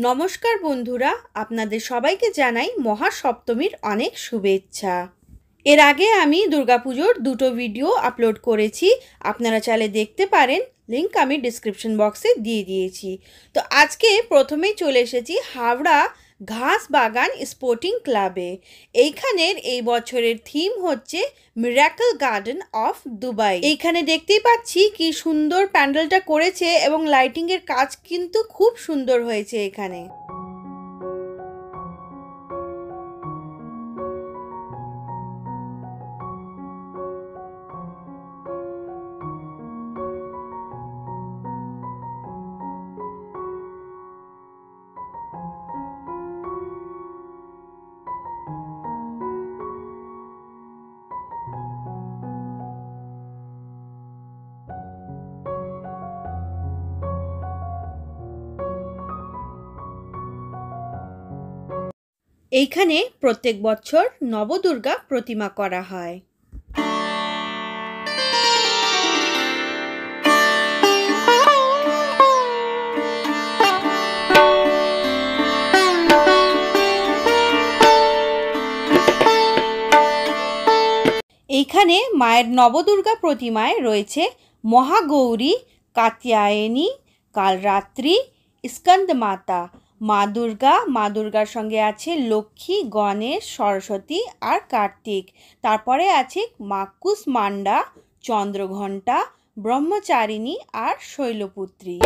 নমস্কার বন্ধুরা, আপনাদের সবাইকে জানাই মহাসপ্তমীর অনেক শুভেচ্ছা। এর আগে আমি দুর্গাপুজোর দুটো ভিডিও আপলোড করেছি, আপনারা চাইলে দেখতে পারেন, লিংক আমি ডিসক্রিপশন বক্সে দিয়ে দিয়েছি। তো আজকে প্রথমেই চলে এসেছি হাওড়া ঘাস বাগান স্পোর্টিং ক্লাবে। এইখানের এই বছরের থিম হচ্ছে মিরাকল গার্ডেন অফ দুবাই। এইখানে দেখতেই পাচ্ছি কি সুন্দর প্যান্ডেলটা করেছে এবং লাইটিংয়ের কাজ কিন্তু খুব সুন্দর হয়েছে এখানে। এইখানে প্রত্যেক বছর নবদুর্গা প্রতিমা করা হয়। এইখানে মায়ের নবদুর্গা প্রতিমায় রয়েছে মহাগৌরী, কাত্যায়নী, কালরাত্রি, স্কন্দ মাতা, মা দুর্গার সঙ্গে আছে লক্ষ্মী, গণেশ, সরস্বতী আর কার্তিক। তারপরে আছে মা কুষ্মান্ডা, চন্দ্রঘণ্টা, ব্রহ্মচারিণী আর শৈলপুত্রী।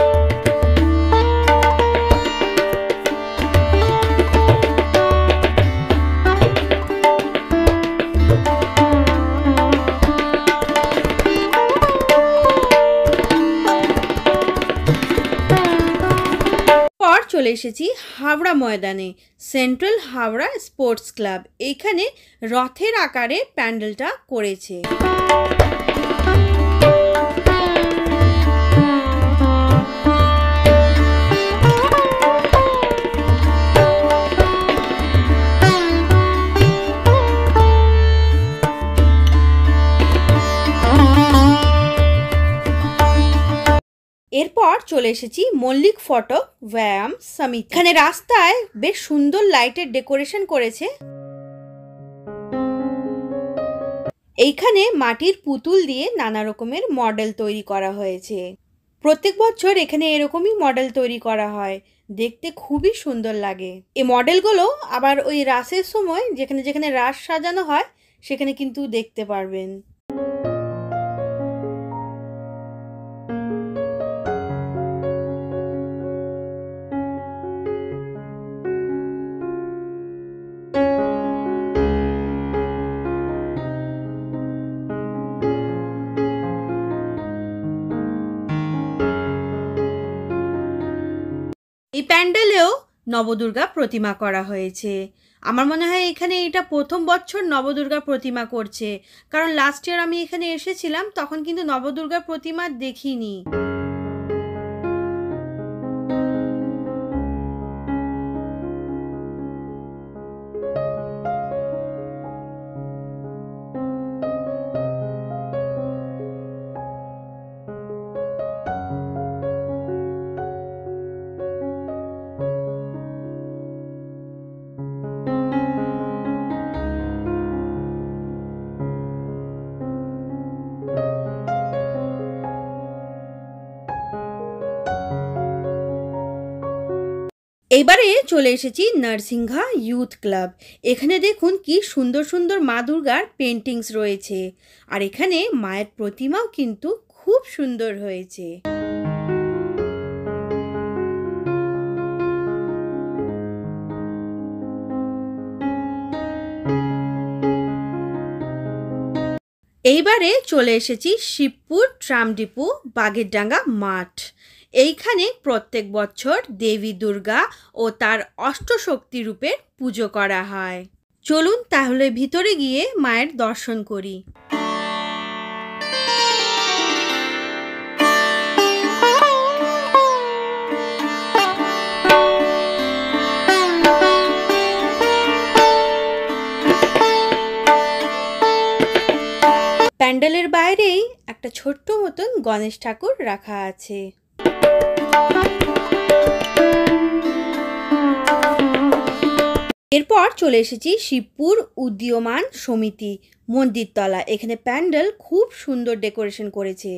চলে এসেছি হাওড়া ময়দানে, সেন্ট্রাল হাওড়া স্পোর্টস ক্লাব। এইখানে রথের আকারে প্যান্ডেলটা করেছে। এরপর চলে এসেছি মল্লিক ফটক ব্যায়াম সমিতি। এখানে রাস্তায় বেশ সুন্দর লাইটের ডেকোরেশন করেছে। এইখানে মাটির পুতুল দিয়ে নানা রকমের মডেল তৈরি করা হয়েছে। প্রত্যেক বছর এখানে এরকমই মডেল তৈরি করা হয়, দেখতে খুবই সুন্দর লাগে। এই মডেলগুলো আবার ওই রাসের সময় যেখানে যেখানে রাস সাজানো হয় সেখানে কিন্তু দেখতে পারবেন। এই প্যান্ডেলেও নবদুর্গা প্রতিমা করা হয়েছে। আমার মনে হয় এখানে এটা প্রথম বছর নবদুর্গা প্রতিমা করছে, কারণ লাস্ট ইয়ার আমি এখানে এসেছিলাম তখন কিন্তু নবদুর্গা প্রতিমা দেখিনি। এইবারে চলে এসেছি নরসিংহা ইউথ ক্লাব। এখানে দেখুন কি সুন্দর সুন্দর মা দুর্গার পেন্টিংস রয়েছে, আর এখানে মায়ের প্রতিমাও কিন্তু খুব সুন্দর হয়েছে। এইবারে চলে এসেছি শিবপুর ট্রাম ডিপো বাঘেরডাঙ্গা মাঠ। এইখানে প্রত্যেক বছর দেবী দুর্গা ও তার অষ্টশক্তি রূপের পুজো করা হয়। চলুন তাহলে ভিতরে গিয়ে মায়ের দর্শন করি। প্যান্ডেলের বাইরেই একটা ছোট্ট মতন গণেশ ঠাকুর রাখা আছে। এরপর চলে এসেছি শিবপুর উদীয়মান সমিতি মন্দিরতলা। এখানে প্যান্ডেল খুব সুন্দর ডেকোরেশন করেছে।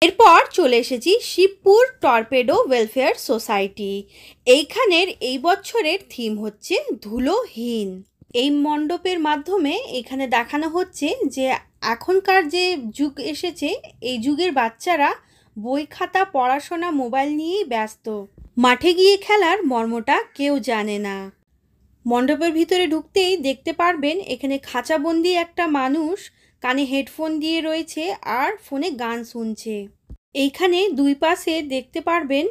এরপর চলে এসেছি শিবপুর টর্পেডো ওয়েলফেয়ার সোসাইটি। এইখানের এই বছরের থিম হচ্ছে ধুলোহীন। এই মণ্ডপের মাধ্যমে এখানে দেখানো হচ্ছে যে এখনকার যে যুগ এসেছে, এই যুগের বাচ্চারা বই খাতা পড়াশোনা মোবাইল নিয়েই ব্যস্ত। মাঠে গিয়ে খেলার মর্মটা কেউ জানে না। মণ্ডপের ভিতরে ঢুকতেই দেখতে পারবেন এখানে খাঁচাবন্দি একটা মানুষ কানে হেডফোন দিয়ে রয়েছে আর ফোনে গান শুনছে। এইখানে দুই পাশে দেখতে পারবেন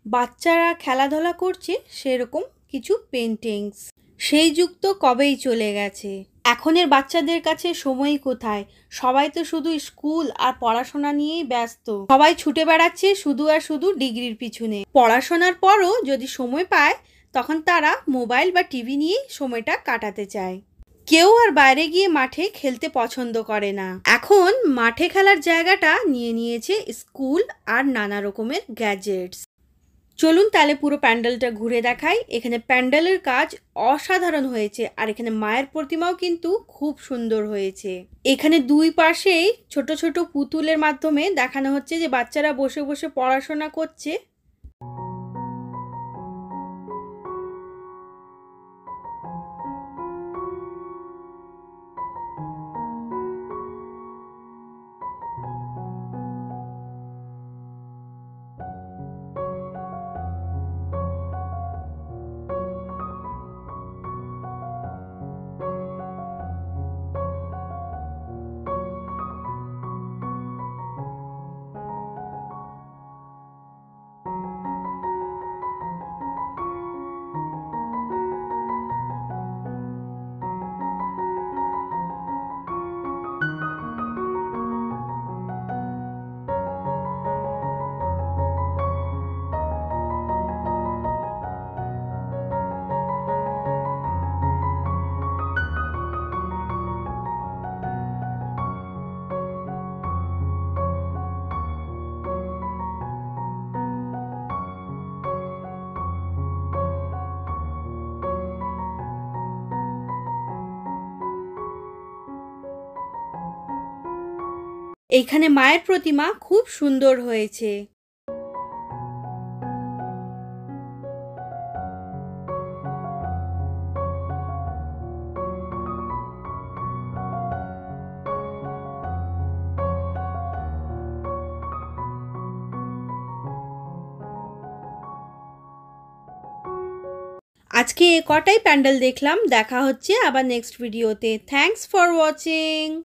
বাচ্চারা খেলাধুলা করছে সেরকম কিছু পেন্টিংস। সেই যুগ তো কবেই চলে গেছে। এখনের বাচ্চাদের কাছে সময় কোথায়? সবাই তো শুধু স্কুল আর পড়াশোনা নিয়েই ব্যস্ত। সবাই ছুটে বেড়াচ্ছে শুধু আর শুধু ডিগ্রির পিছনে। পড়াশোনার পরও যদি সময় পায় তখন তারা মোবাইল বা টিভি নিয়েই সময়টা কাটাতে চায়। কেউ আর বাইরে গিয়ে মাঠে খেলতে পছন্দ করে না। এখন মাঠে খেলার জায়গাটা নিয়ে নিয়েছে স্কুল আর নানা রকমের গ্যাজেটস। চলুন তাহলে পুরো প্যান্ডেলটা ঘুরে দেখাই। এখানে প্যান্ডেলের কাজ অসাধারণ হয়েছে আর এখানে মায়ের প্রতিমাও কিন্তু খুব সুন্দর হয়েছে। এখানে দুই পাশেই ছোট ছোট পুতুলের মাধ্যমে দেখানো হচ্ছে যে বাচ্চারা বসে বসে পড়াশোনা করছে। এইখানে মায়ের প্রতিমা খুব সুন্দর হয়েছে। আজকে এ কটাই প্যান্ডেল দেখলাম। দেখা হচ্ছে আবার নেক্সট ভিডিওতে। Thanks for watching.